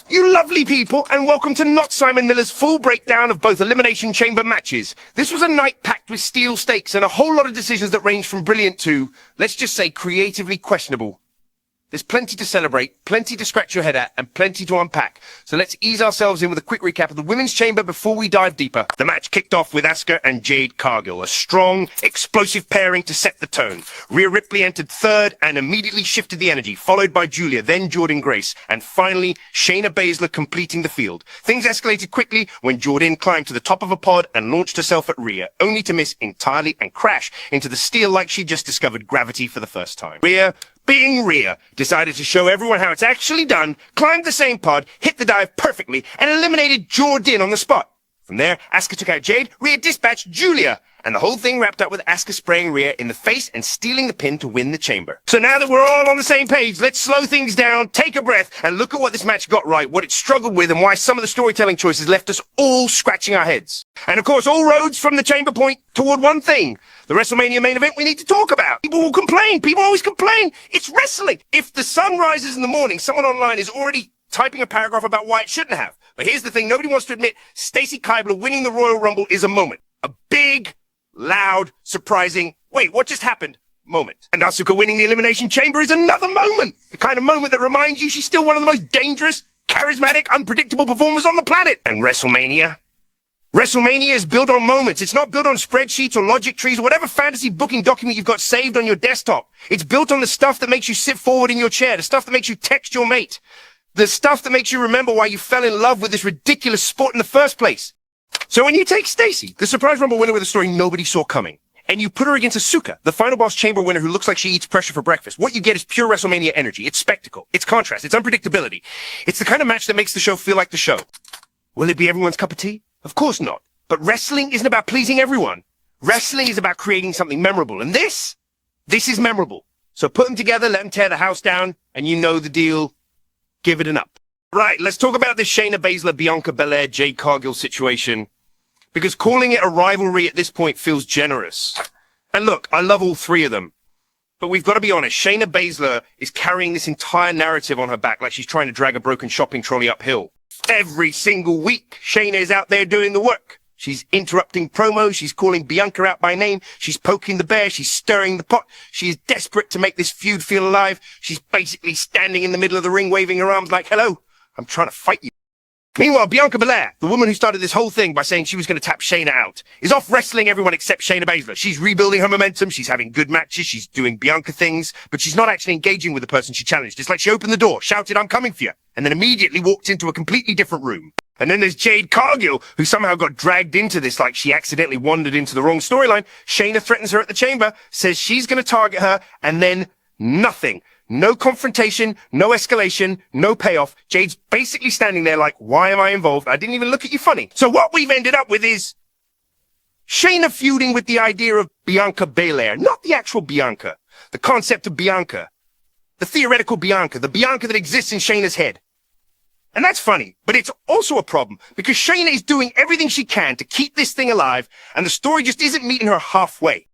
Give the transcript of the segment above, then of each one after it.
you lovely people, and welcome to Not Simon Miller's full breakdown of both Elimination Chamber matches. This was a night packed with steel stakes and a whole lot of decisions that range from brilliant to, let's just say, creatively questionable. There's plenty to celebrate, plenty to scratch your head at, and plenty to unpack. So let's ease ourselves in with a quick recap of the Women's Chamber before we dive deeper. The match kicked off with Asuka and Jade Cargill, a strong, explosive pairing to set the tone. Rhea Ripley entered third and immediately shifted the energy, followed by Giulia, then Jordynne Grace, and finally, Shayna Baszler completing the field. Things escalated quickly when Jordynne climbed to the top of a pod and launched herself at Rhea, only to miss entirely and crash into the steel like she just discovered gravity for the first time. Rhea, being Rhea, decided to show everyone how it's actually done, climbed the same pod, hit the dive perfectly, and eliminated Jordynne on the spot. From there, Asuka took out Jade, Rhea dispatched Giulia, and the whole thing wrapped up with Asuka spraying Rhea in the face and stealing the pin to win the chamber. So now that we're all on the same page, let's slow things down, take a breath, and look at what this match got right, what it struggled with, and why some of the storytelling choices left us all scratching our heads. And of course, all roads from the chamber point toward one thing. The WrestleMania main event we need to talk about. People will complain. People always complain. It's wrestling. If the sun rises in the morning, someone online is already typing a paragraph about why it shouldn't have. But here's the thing. Nobody wants to admit Stacy Keibler winning the Royal Rumble is a moment. A big, loud, surprising, wait, what just happened? Moment. And Asuka winning the Elimination Chamber is another moment. The kind of moment that reminds you she's still one of the most dangerous, charismatic, unpredictable performers on the planet. And WrestleMania? WrestleMania is built on moments. It's not built on spreadsheets or logic trees or whatever fantasy booking document you've got saved on your desktop. It's built on the stuff that makes you sit forward in your chair, the stuff that makes you text your mate, the stuff that makes you remember why you fell in love with this ridiculous sport in the first place. So when you take Stacy, the surprise Rumble winner with a story nobody saw coming, and you put her against Asuka, the final boss chamber winner who looks like she eats pressure for breakfast, what you get is pure WrestleMania energy. It's spectacle. It's contrast. It's unpredictability. It's the kind of match that makes the show feel like the show. Will it be everyone's cup of tea? Of course not. But wrestling isn't about pleasing everyone. Wrestling is about creating something memorable. And this is memorable. So put them together, let them tear the house down, and you know the deal. Give it an up. Right, let's talk about this Shayna Baszler, Bianca Belair, Jade Cargill situation. Because calling it a rivalry at this point feels generous. And look, I love all three of them. But we've got to be honest, Shayna Baszler is carrying this entire narrative on her back like she's trying to drag a broken shopping trolley uphill. Every single week, Shayna is out there doing the work. She's interrupting promos, she's calling Bianca out by name, she's poking the bear, she's stirring the pot, she is desperate to make this feud feel alive, she's basically standing in the middle of the ring waving her arms like, hello, I'm trying to fight you. Meanwhile, Bianca Belair, the woman who started this whole thing by saying she was going to tap Shayna out, is off wrestling everyone except Shayna Baszler. She's rebuilding her momentum, she's having good matches, she's doing Bianca things, but she's not actually engaging with the person she challenged. It's like she opened the door, shouted, I'm coming for you, and then immediately walked into a completely different room. And then there's Jade Cargill, who somehow got dragged into this like she accidentally wandered into the wrong storyline. Shayna threatens her at the chamber, says she's going to target her, and then nothing. No confrontation, no escalation, no payoff. Jade's basically standing there like, why am I involved? I didn't even look at you funny. So what we've ended up with is Shayna feuding with the idea of Bianca Belair, not the actual Bianca, the concept of Bianca, the theoretical Bianca, the Bianca that exists in Shayna's head. And that's funny, but it's also a problem because Shayna is doing everything she can to keep this thing alive, and the story just isn't meeting her halfway.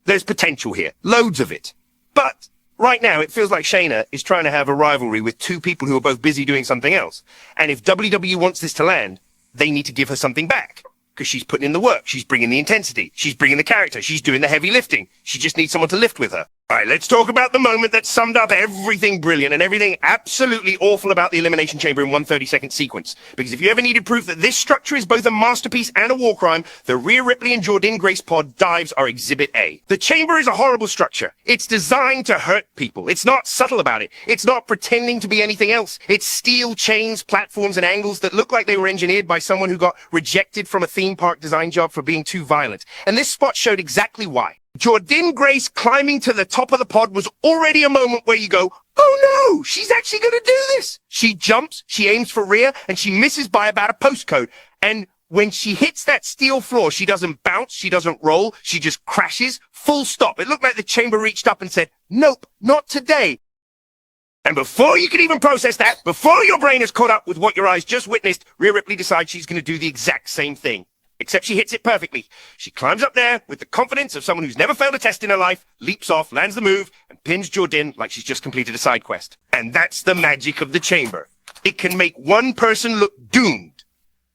There's potential here, loads of it. But right now, it feels like Shayna is trying to have a rivalry with two people who are both busy doing something else. And if WWE wants this to land, they need to give her something back. Because she's putting in the work, she's bringing the intensity, she's bringing the character, she's doing the heavy lifting. She just needs someone to lift with her. Alright, let's talk about the moment that summed up everything brilliant and everything absolutely awful about the Elimination Chamber in one 30-second sequence. Because if you ever needed proof that this structure is both a masterpiece and a war crime, the Rhea Ripley and Jordynne Grace pod dives are Exhibit A. The chamber is a horrible structure. It's designed to hurt people. It's not subtle about it. It's not pretending to be anything else. It's steel chains, platforms, and angles that look like they were engineered by someone who got rejected from a theme park design job for being too violent. And this spot showed exactly why. Jordynne Grace climbing to the top of the pod was already a moment where you go, oh no, she's actually going to do this. She jumps, she aims for Rhea, and she misses by about a postcode. And when she hits that steel floor, she doesn't bounce, she doesn't roll, she just crashes, full stop. It looked like the chamber reached up and said, nope, not today. And before you can even process that, before your brain is caught up with what your eyes just witnessed, Rhea Ripley decides she's going to do the exact same thing. Except she hits it perfectly. She climbs up there with the confidence of someone who's never failed a test in her life, leaps off, lands the move, and pins Jordynne like she's just completed a side quest. And that's the magic of the chamber. It can make one person look doomed,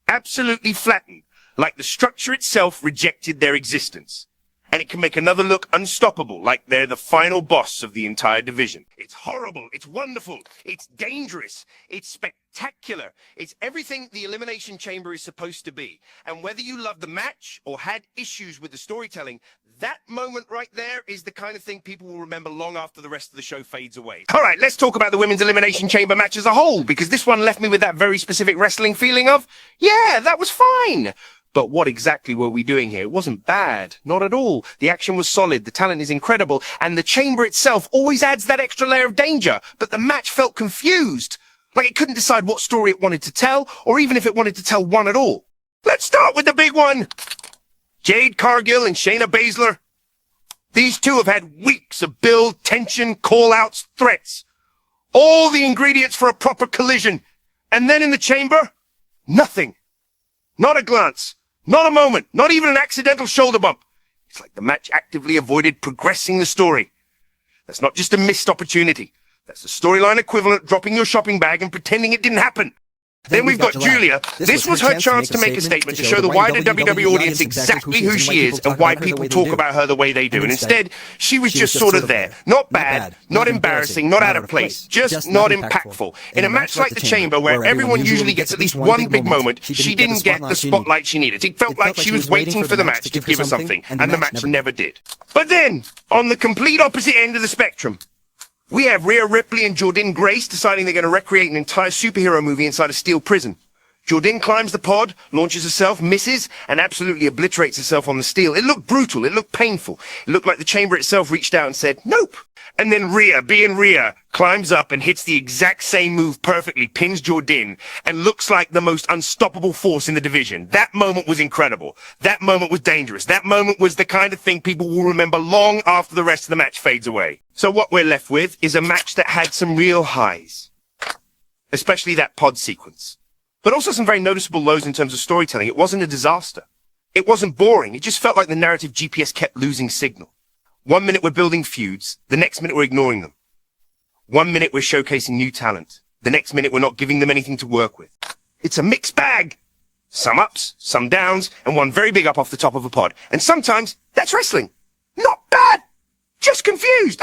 absolutely flattened, like the structure itself rejected their existence. And it can make another look unstoppable, like they're the final boss of the entire division. It's horrible, it's wonderful, it's dangerous, it's spectacular. It's everything the Elimination Chamber is supposed to be. And whether you love the match or had issues with the storytelling, that moment right there is the kind of thing people will remember long after the rest of the show fades away. All right, let's talk about the Women's Elimination Chamber match as a whole, because this one left me with that very specific wrestling feeling of, yeah, that was fine. But what exactly were we doing here? It wasn't bad. Not at all. The action was solid. The talent is incredible. And the chamber itself always adds that extra layer of danger. But the match felt confused. Like it couldn't decide what story it wanted to tell, or even if it wanted to tell one at all. Let's start with the big one. Jade Cargill and Shayna Baszler. These two have had weeks of build, tension, call-outs, threats. All the ingredients for a proper collision. And then in the chamber, nothing. Not a glance. Not a moment, not even an accidental shoulder bump. It's like the match actively avoided progressing the story. That's not just a missed opportunity. That's the storyline equivalent of dropping your shopping bag and pretending it didn't happen. Then we've got Giulia. This was her chance to make a statement to show the wider WWE audience exactly who she is and why people talk about her the way they do. And instead, she was just sort of there. Not bad, not embarrassing, not out of place, just not impactful. In a match like the Chamber, where everyone usually gets at least one big moment, she didn't get the spotlight she needed. It felt like she was waiting for the match to give her something, and the match never did. But then, on the complete opposite end of the spectrum, we have Rhea Ripley and Jordynne Grace deciding they're going to recreate an entire superhero movie inside a steel prison. Jordynne climbs the pod, launches herself, misses, and absolutely obliterates herself on the steel. It looked brutal. It looked painful. It looked like the chamber itself reached out and said, nope. And then Rhea, being Rhea, climbs up and hits the exact same move perfectly, pins Jordynne, and looks like the most unstoppable force in the division. That moment was incredible. That moment was dangerous. That moment was the kind of thing people will remember long after the rest of the match fades away. So what we're left with is a match that had some real highs, especially that pod sequence, but also some very noticeable lows in terms of storytelling. It wasn't a disaster. It wasn't boring. It just felt like the narrative GPS kept losing signal. 1 minute we're building feuds, the next minute we're ignoring them. 1 minute we're showcasing new talent, the next minute we're not giving them anything to work with. It's a mixed bag. Some ups, some downs, and one very big up off the top of a pod. And sometimes that's wrestling. Not bad, just confused.